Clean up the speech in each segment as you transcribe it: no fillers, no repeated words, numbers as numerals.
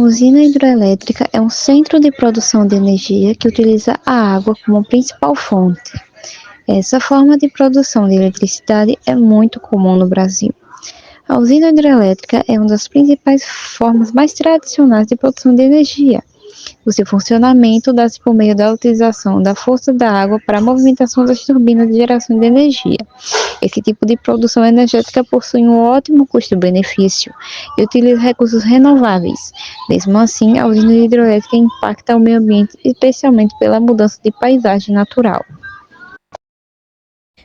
usina hidrelétrica é um centro de produção de energia que utiliza a água como principal fonte. Essa forma de produção de eletricidade é muito comum no Brasil. A usina hidrelétrica é uma das principais formas mais tradicionais de produção de energia. O seu funcionamento dá-se por meio da utilização da força da água para a movimentação das turbinas de geração de energia. Esse tipo de produção energética possui um ótimo custo-benefício e utiliza recursos renováveis. Mesmo assim, a usina hidrelétrica impacta o meio ambiente, especialmente pela mudança de paisagem natural.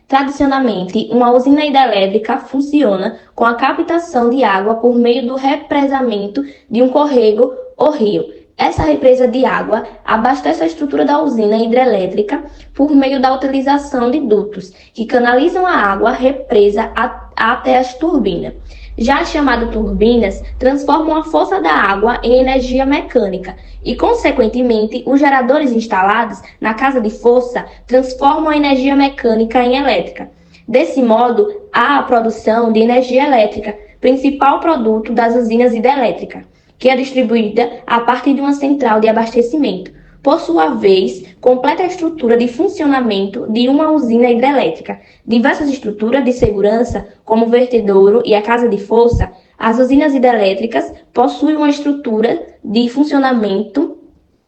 Tradicionalmente, uma usina hidrelétrica funciona com a captação de água por meio do represamento de um córrego ou rio. Essa represa de água abastece a estrutura da usina hidrelétrica por meio da utilização de dutos, que canalizam a água represa até as turbinas. Já as chamadas turbinas transformam a força da água em energia mecânica e, consequentemente, os geradores instalados na casa de força transformam a energia mecânica em elétrica. Desse modo, há a produção de energia elétrica, principal produto das usinas hidrelétricas, que é distribuída a partir de uma central de abastecimento. Por sua vez, completa a estrutura de funcionamento de uma usina hidrelétrica. Diversas estruturas de segurança, como o vertedouro e a casa de força, as usinas hidrelétricas possuem uma estrutura de funcionamento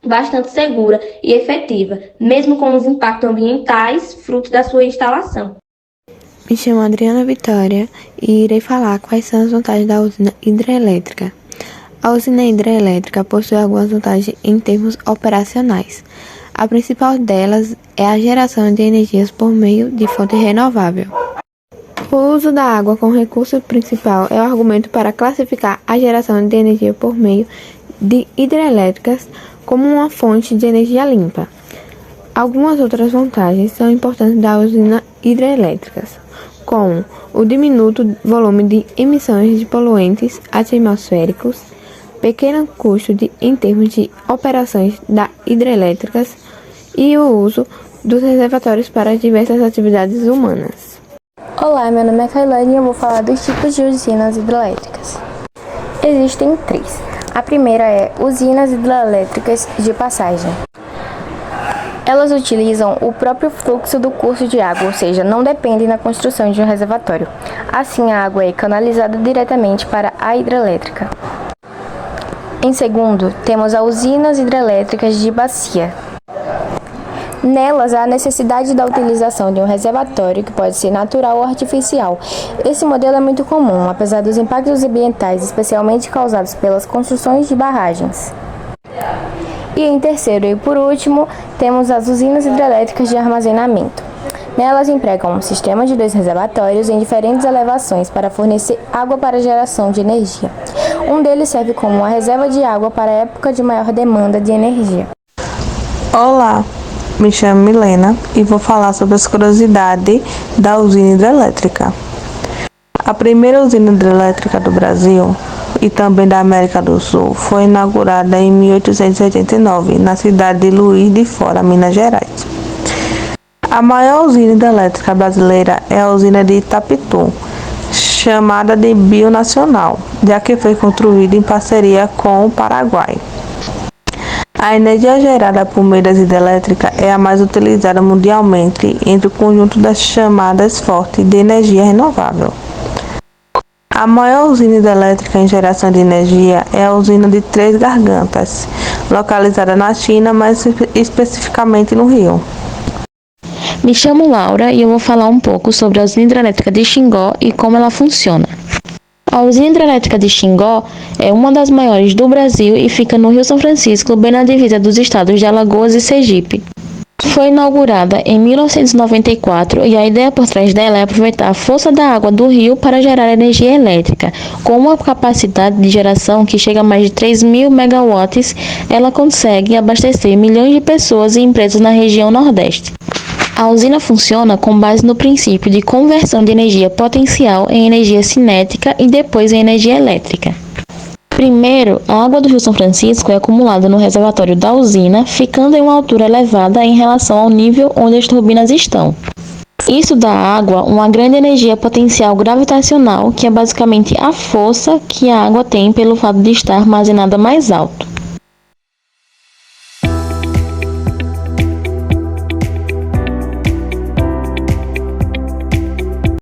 bastante segura e efetiva, mesmo com os impactos ambientais fruto da sua instalação. Me chamo Adriana Vitória e irei falar quais são as vantagens da usina hidrelétrica. A usina hidrelétrica possui algumas vantagens em termos operacionais. A principal delas é a geração de energias por meio de fonte renovável. O uso da água como recurso principal é o argumento para classificar a geração de energia por meio de hidrelétricas como uma fonte de energia limpa. Algumas outras vantagens são importantes da usina hidrelétricas, como o diminuto volume de emissões de poluentes atmosféricos, pequeno custo em termos de operações da hidrelétricas e o uso dos reservatórios para diversas atividades humanas. Olá, meu nome é Kailane e eu vou falar dos tipos de usinas hidrelétricas. Existem 3. A primeira é usinas hidrelétricas de passagem. Elas utilizam o próprio fluxo do curso de água, ou seja, não dependem da construção de um reservatório. Assim, a água é canalizada diretamente para a hidrelétrica. Em segundo, temos as usinas hidrelétricas de bacia. Nelas, há a necessidade da utilização de um reservatório que pode ser natural ou artificial. Esse modelo é muito comum, apesar dos impactos ambientais, especialmente causados pelas construções de barragens. E em terceiro e por último, temos as usinas hidrelétricas de armazenamento. Nelas empregam um sistema de 2 reservatórios em diferentes elevações para fornecer água para a geração de energia. Um deles serve como uma reserva de água para a época de maior demanda de energia. Olá, me chamo Milena e vou falar sobre as curiosidades da usina hidrelétrica. A primeira usina hidrelétrica do Brasil e também da América do Sul foi inaugurada em 1889 na cidade de Juiz de Fora, Minas Gerais. A maior usina hidrelétrica brasileira é a usina de Itapitu, chamada de Binacional, já que foi construída em parceria com o Paraguai. A energia gerada por meio das hidrelétricas é a mais utilizada mundialmente entre o conjunto das chamadas fontes de energia renovável. A maior usina hidrelétrica em geração de energia é a usina de Três Gargantas, localizada na China, mais especificamente no Rio. Me chamo Laura e eu vou falar um pouco sobre a usina hidrelétrica de Xingó e como ela funciona. A usina hidrelétrica de Xingó é uma das maiores do Brasil e fica no Rio São Francisco, bem na divisa dos estados de Alagoas e Sergipe. Foi inaugurada em 1994 e a ideia por trás dela é aproveitar a força da água do rio para gerar energia elétrica. Com uma capacidade de geração que chega a mais de 3.000 megawatts, ela consegue abastecer milhões de pessoas e empresas na região Nordeste. A usina funciona com base no princípio de conversão de energia potencial em energia cinética e depois em energia elétrica. Primeiro, a água do Rio São Francisco é acumulada no reservatório da usina, ficando em uma altura elevada em relação ao nível onde as turbinas estão. Isso dá à água uma grande energia potencial gravitacional, que é basicamente a força que a água tem pelo fato de estar armazenada mais alto.